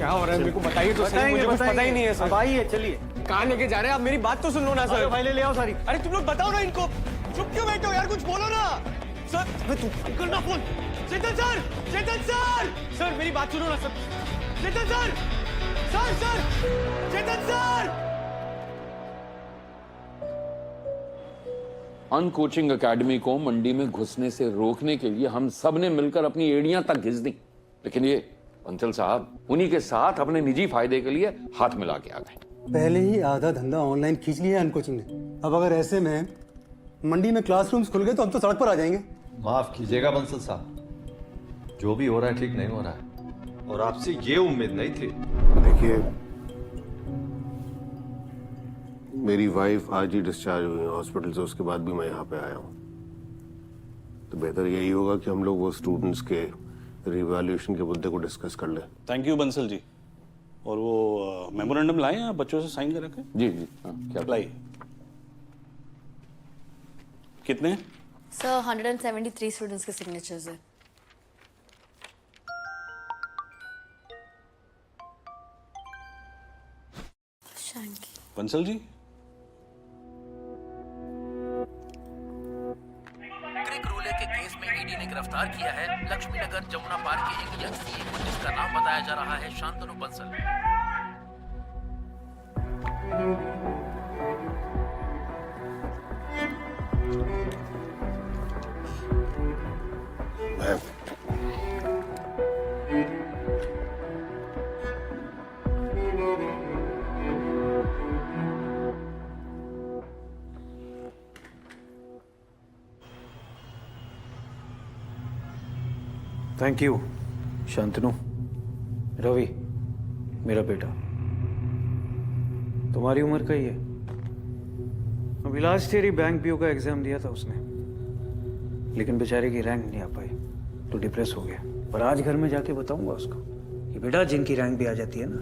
क्या हो रहा है मेरे को बताइए तो सही, मुझे कुछ पता ही नहीं है सर। आइए चलिए। कहाँ लेके जा रहे हैं आप? मेरी बात तो सुन लो ना सर। फाइलें ले आओ सारी। अरे तुम लोग बताओ ना इनको, चुप क्यों बैठे हो यार, कुछ बोलो ना सर। तू करना फोन। चेतन सर, चेतन सर, सर मेरी बात सुनो ना सर। चेतन सर, सर सर, चेतन सर। अनकोचिंग एकेडमी को मंडी में घुसने से रोकने के लिए हम सब ने मिलकर अपनी एड़ियां तक घिस दी, लेकिन ये बंसल साहब उन्हीं के साथ अपने निजी फायदे के लिए हाथ मिला के आ गए। पहले ही आधा धंधा ऑनलाइन खींच लिया है अनकोचिंग ने। अब अगर ऐसे में मंडी में क्लासरूम्स खुल गए तो हम तो सड़क पर आ जाएंगे। माफ कीजिएगा बंसल साहब, जो भी हो रहा है ठीक नहीं हो रहा है, और आपसे ये उम्मीद नहीं थी। देखिए, मेरी वाइफ आज ही डिस्चार्ज हुई है हॉस्पिटल से, उसके बाद भी मैं यहाँ पे आया हूँ। तो बेहतर यही होगा कि हम लोग वो स्टूडेंट्स के रिवैल्यूएशन के मुद्दे को डिस्कस कर लें। Thank you Bansal ji. और वो मेमोरेंडम लाए हैं आप बच्चों से साइन करा के? जी जी हाँ, क्या लाइए। कितने? सर 173 स्टूडेंट्स के सिग्नेचर्स है। बंसल जी, क्रिक रूले के केस में ईडी ने गिरफ्तार किया है लक्ष्मीनगर जमुना पार्क के एक यंग सीए को, जिसका नाम बताया जा रहा है शांतनु बंसल। Thank you Shantanu. रवि मेरा बेटा, तुम्हारी उम्र का ही है। अभी लास्ट ईयर ही बैंक पीओ का एग्जाम दिया था उसने, लेकिन बेचारे की रैंक नहीं आ पाई तो डिप्रेस हो गया। पर आज घर में जाके बताऊंगा उसको कि बेटा जिनकी रैंक भी आ जाती है ना,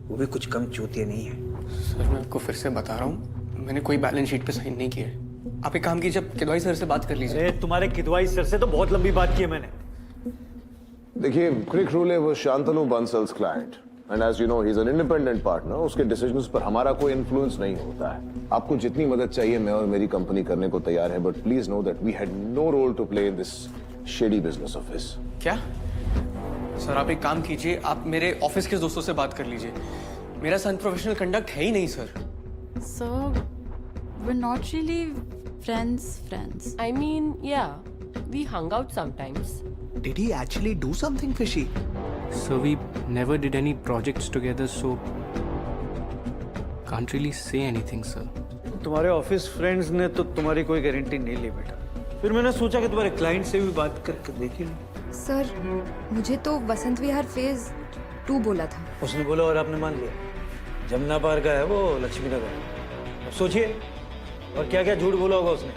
वो भी कुछ कम चूतिया नहीं है। सर मैं आपको फिर से बता रहा हूँ, मैंने कोई बैलेंस शीट पे साइन नहीं किया है। आप एक काम कीजिए, किदवाई सर से बात कर लीजिए। अरे तुम्हारे किदवाई सर से तो बहुत लंबी बात की है मैंने। देखिए, क्रिक रूले वो Shantanu Bansal's client, and as you know he is an independent partner. उसके डिसीजंस पर हमारा कोई इन्फ्लुएंस नहीं होता है। आपको जितनी मदद चाहिए मैं और मेरी कंपनी करने को तैयार है, but please know that we had no role to play in this shady business of his. क्या सर, आप एक काम कीजिए, आप मेरे ऑफिस के दोस्तों से बात कर लीजिए। मेरा सन प्रोफेशनल कंडक्ट है ही नहीं sir. So we're not really friends. I mean, yeah, we hung out sometimes. Did he actually do something fishy? So we never did any projects together, so can't really say anything, sir. तुम्हारे office friends ने तो तुम्हारी कोई guarantee नहीं ली बेटा। फिर मैंने सोचा कि तुम्हारे क्लाइंट से भी बात करके देख ही लो। सर मुझे तो वसंत विहार फेज 2 बोला था। उसने बोला और आपने मान लिया। जमुना पार का है वो, लक्ष्मी नगर। अब सोचिए और क्या क्या झूठ बोला होगा उसने।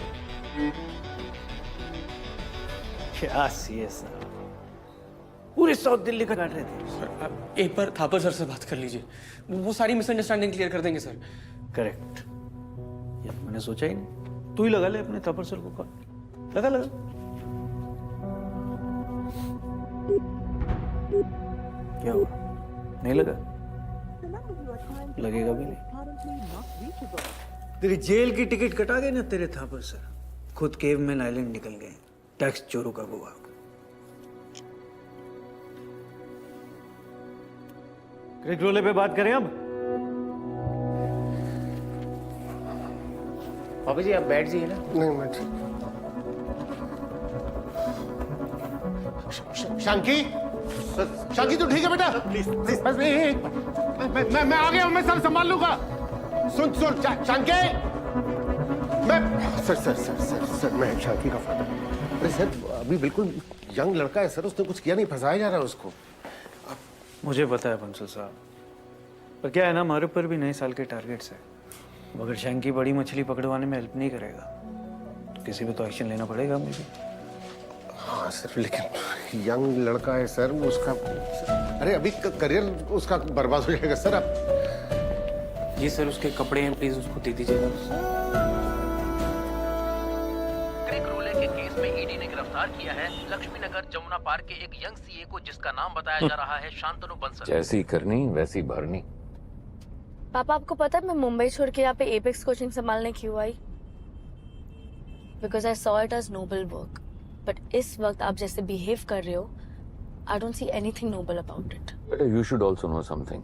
क्या सीए साहब, पूरे साउथ दिल्ली का काट रहे थे। सर आप एक बार थापर सर से बात कर लीजिए, वो सारी मिसअंडरस्टैंडिंग क्लियर कर देंगे सर। करेक्ट, ये तो मैंने सोचा ही नहीं। तू ही लगा ले अपने थापर सर को कॉल। लगा। क्या हुआ, नहीं लगा? लगेगा भी नहीं। तेरी जेल की टिकट कटा गई ना तेरे थापर सर। खुद केव में आइलैंड निकल गए, टैक्स चोरों का गोवा। क्रिक रोले पे बात करें अब। बाबा जी आप बैठ जाइए ना। नहीं मैं शांकी, शांकी तू ठीक है बेटा? प्लीज बस मैं आ गया हूं, मैं सब संभाल लूंगा। सुन शांकी, मैं सर मैं शांकी का फादर। अरे सर अभी बिल्कुल यंग लड़का है सर, उसने कुछ किया नहीं, फंसाया जा रहा है उसको। मुझे पता है बंसल साहब, पर क्या है ना, हमारे ऊपर भी नए साल के टारगेट्स है। अगर शंकी बड़ी मछली पकड़वाने में हेल्प नहीं करेगा तो किसी पे तो एक्शन लेना पड़ेगा मुझे। हाँ सर, लेकिन यंग लड़का है सर, उसका अरे अभी करियर उसका बर्बाद हो जाएगा सर। आप जी सर, उसके कपड़े हैं, प्लीज उसको दे दीजिएगा। क्रिक रूले के केस में ईडी ने गिरफ्तार किया है लक्ष्मी नगर जमुना पार्क के एक यंग सीए को जिसका नाम बताया जा रहा है शांतनु बंसल। जैसी करनी वैसी भरनी। पापा आपको पता है मैं मुंबई छोड़ के यहाँ पे एपेक्स कोचिंग संभालने क्यों आई? Because I saw it as noble work, but इस वक्त आप जैसे बिहेव कर रहे हो, I don't see anything noble about it. बेटा you should also know something.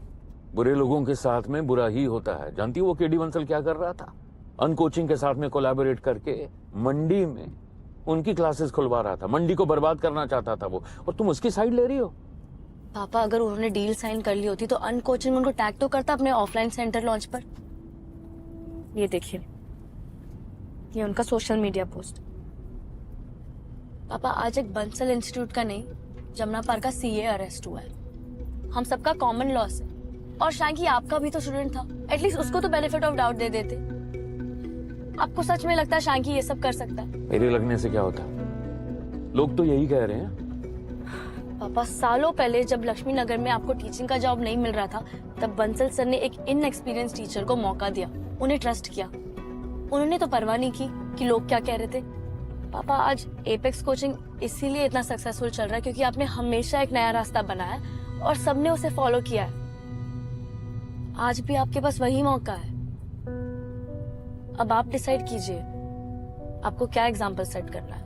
बुरे लोगों के साथ में बुरा ही होता है। जानती हो वो केडी बंसल क्या कर रहा था? अनकोचिंग के साथ में कोलैबोरेट करके मंडी में उनकी क्लासेस खुलवा रहा था। मंडी को बर्बाद करना चाहता था वो, और तुम उसकी साइड ले रही हो। पापा अगर उन्होंने डील साइन कर ली होती तो अनकोचिंग उनको टैग तो करता अपने ऑफलाइन सेंटर लॉन्च पर। ये देखिए, ये उनका सोशल मीडिया पोस्ट। पापा आज एक बंसल इंस्टीट्यूट का नहीं, जमुना पार्क का सीए अरेस्ट हुआ है। हम सबका कॉमन लॉस है, और शांकी आपका भी तो स्टूडेंट था, एटलीस्ट उसको तो बेनिफिट ऑफ डाउट दे देते। आपको सच में लगता है शांकी ये सब कर सकता है? मेरे लगने से क्या होता? लोग तो यही कह रहे हैं। पापा सालों पहले जब लक्ष्मी नगर में आपको टीचिंग का जॉब नहीं मिल रहा था, तब बंसल सर ने एक इनएक्सपीरियंस टीचर को मौका दिया, उन्हें ट्रस्ट किया। उन्होंने तो परवाह नहीं की कि लोग क्या कह रहे थे। पापा आज एपेक्स कोचिंग इसीलिए इतना सक्सेसफुल चल रहा है क्योंकि आपने हमेशा एक नया रास्ता बनाया और सबने उसे फॉलो किया है। आज भी आपके पास वही मौका है। अब आप डिसाइड कीजिए आपको क्या एग्जाम्पल सेट करना है।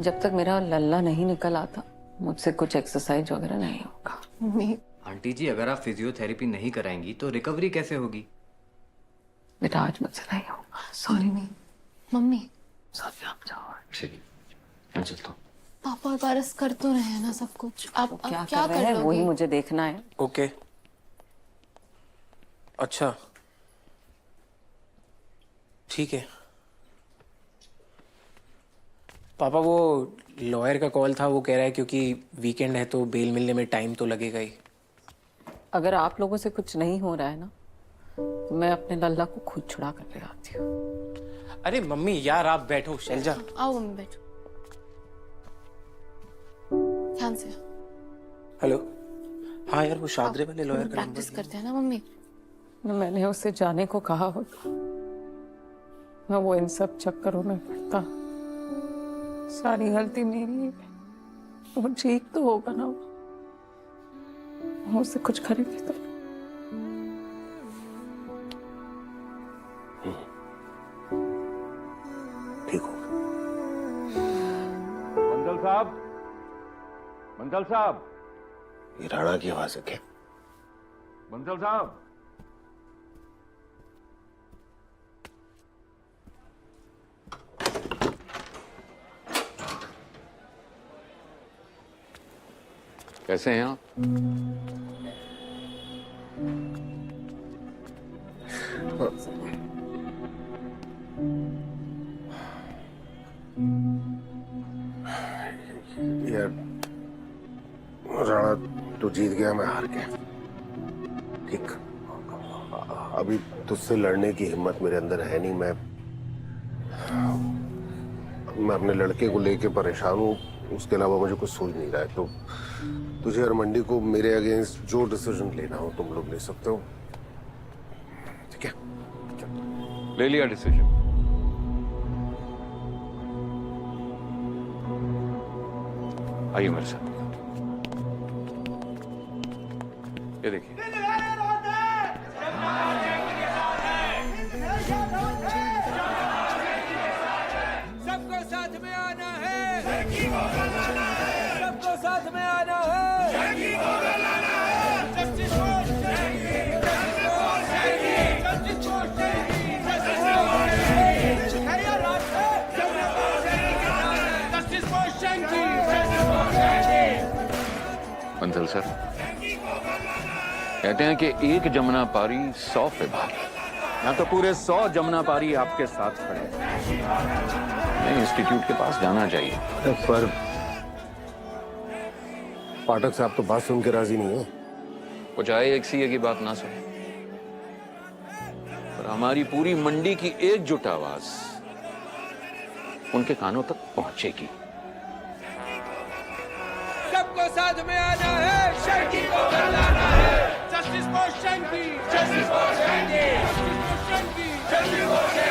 जब तक मेरा लल्ला नहीं निकल आता मुझसे कुछ एक्सरसाइज वगैरह नहीं होगा। मम्मी। आंटी जी अगर आप फिजियोथेरेपी नहीं कराएंगी तो रिकवरी कैसे होगी? बेटा आज मुझसे नहीं होगा, सॉरी। नहीं मम्मी साथ आप जाओ। ठीक, मैं चलता हूँ। पापा बारस कर तो रहे हैं ना सब कुछ। आप क्या क्या कर रहे हैं लोगे? वही मुझे देखना है। ओके अच्छा ठीक है। पापा वो लॉयर का कॉल था, वो कह रहा है क्योंकि वीकेंड है तो बेल मिलने में टाइम तो लगेगा ही। अगर आप लोगों से कुछ नहीं हो रहा है ना तो मैं अपने लल्ला को खुद छुड़ा कर ले आती हूँ। अरे मम्मी यार आप बैठो। शैलजा आओ मम्मी बैठो, ध्यान से। हेलो। हाँ यार वो शादरे वाले लॉयर का प्रैक्टिस करते हैं ना मम्मी। मैंने उसे जाने को कहा होता मैं वो इन सब चक्करों में पड़ता। सारी गलती मेरी है। वो ठीक तो होगा ना, मुझसे कुछ खरीदे तो। ठीक हो। बंसल साहब, बंसल साहब। ये राणा की आवाज है क्या? बंसल साहब। कैसे हैं आप? यार राणा तू जीत गया, मैं हार गया। ठीक, अभी तुझसे लड़ने की हिम्मत मेरे अंदर है नहीं। मैं अपने लड़के को लेके परेशान हूँ, उसके अलावा मुझे कुछ सोच नहीं रहा है। तो तुझे और मंडी को मेरे अगेंस्ट जो डिसीजन लेना हो तुम लोग ले सकते हो, ठीक है? ले लिया डिसीजन। आइए मेरे साथ। ये देखिए, सबको साथ में आना है, सबको साथ में आना है। Justice for Shanky, justice for Shanky, justice for Shanky, हरिया रास्ता, justice for Shanky, justice for Shanky. Bansal sir कहते हैं कि एक जमुना पारी 100 पे भागी। यहाँ तो पूरे 100 जमुना पारी आपके साथ खड़े हैं। इंस्टीट्यूट के पास जाना चाहिए। पर पाठक साहब तो बात सुन के राजी नहीं है। वो चाहे एक सीए की बात ना सुने, पर हमारी पूरी मंडी की एकजुट आवाज उनके कानों तक पहुंचेगी। सबको साथ में आना है, शैंकी को गलाना है। Justice for Shanky, justice for Shanky, justice for Shanky, justice for Shanky.